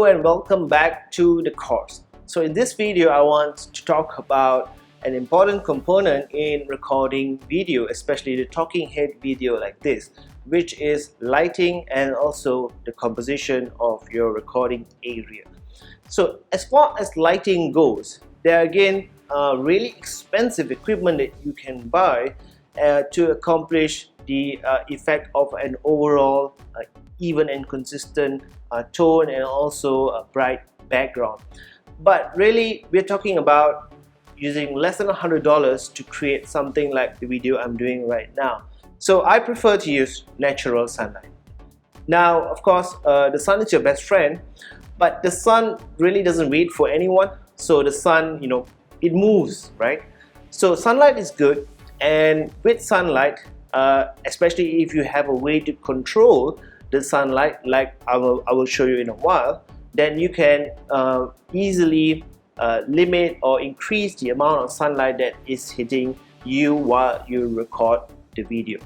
and welcome back to the course. So in this video I want to talk about an important component in recording video, especially the talking head video like this, which is lighting and also the composition of your recording area. So as far as lighting goes, there are again really expensive equipment that you can buy to accomplish the effect of an overall even and consistent tone and also a bright background. But really we're talking about using less than $100 to create something like the video I'm doing right now. So I prefer to use natural sunlight. Now of course the sun is your best friend, but the sun really doesn't wait for anyone. So the sun, it moves, right? So sunlight is good, and with sunlight, especially if you have a way to control the sunlight, like I will show you in a while, then you can easily limit or increase the amount of sunlight that is hitting you while you record the video.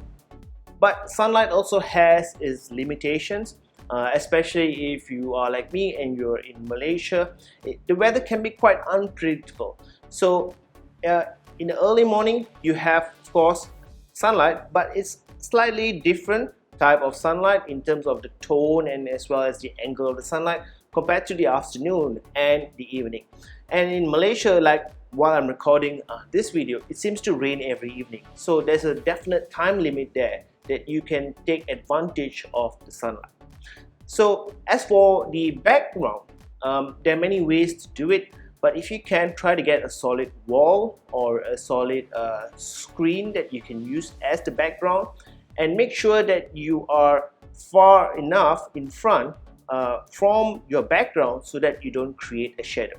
But sunlight also has its limitations, especially if you are like me and you're in Malaysia. The weather can be quite unpredictable. So in the early morning you have of course sunlight, but it's slightly different type of sunlight in terms of the tone and as well as the angle of the sunlight compared to the afternoon and the evening. And in Malaysia, like while I'm recording this video, it seems to rain every evening. So there's a definite time limit there that you can take advantage of the sunlight. So as for the background, there are many ways to do it, but if you can, try to get a solid wall or a solid screen that you can use as the background, and make sure that you are far enough in front from your background so that you don't create a shadow.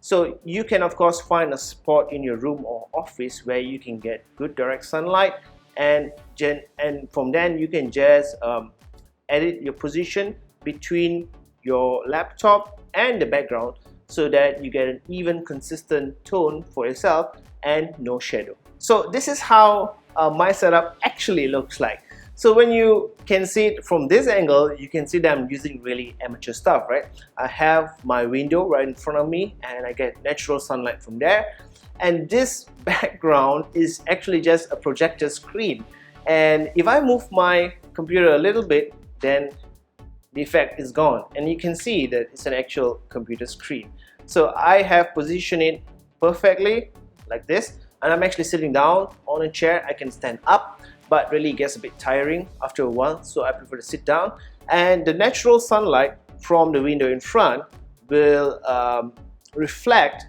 So you can of course find a spot in your room or office where you can get good direct sunlight, and from then you can just edit your position between your laptop and the background so that you get an even consistent tone for yourself and no shadow. So this is how my setup actually looks like. So when you can see it from this angle, you can see that I'm using really amateur stuff, right? I have my window right in front of me and I get natural sunlight from there. And this background is actually just a projector screen. And if I move my computer a little bit, then the effect is gone. And you can see that it's an actual computer screen. So I have positioned it perfectly like this. And I'm actually sitting down on a chair. I can stand up, but really it gets a bit tiring after a while, so I prefer to sit down. And the natural sunlight from the window in front will reflect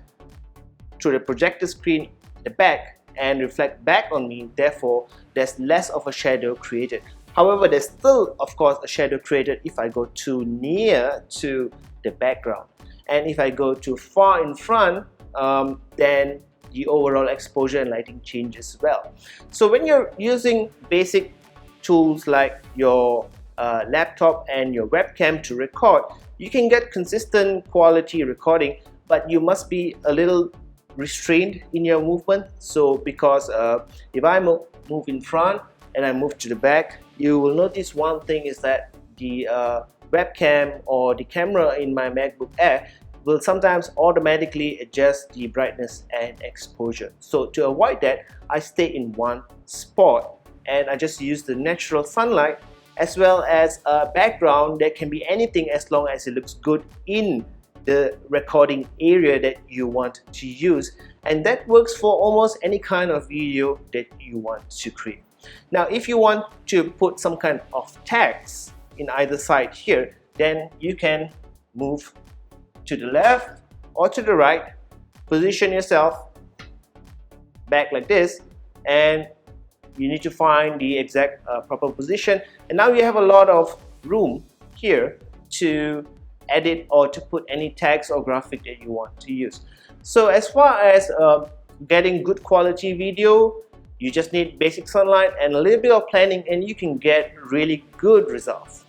to the projector screen at the back and reflect back on me. Therefore there's less of a shadow created. However, there's still of course a shadow created if I go too near to the background, and if I go too far in front, then the overall exposure and lighting changes as well. So when you're using basic tools like your laptop and your webcam to record, you can get consistent quality recording, but you must be a little restrained in your movement. So because if I move in front and I move to the back, you will notice one thing is that the webcam or the camera in my MacBook Air will sometimes automatically adjust the brightness and exposure. So to avoid that, I stay in one spot and I just use the natural sunlight as well as a background that can be anything as long as it looks good in the recording area that you want to use. And that works for almost any kind of video that you want to create. Now if you want to put some kind of text in either side here, then you can move to the left or to the right, position yourself back like this, and you need to find the exact proper position. And now you have a lot of room here to edit or to put any text or graphic that you want to use. So as far as getting good quality video, you just need basic sunlight and a little bit of planning and you can get really good results.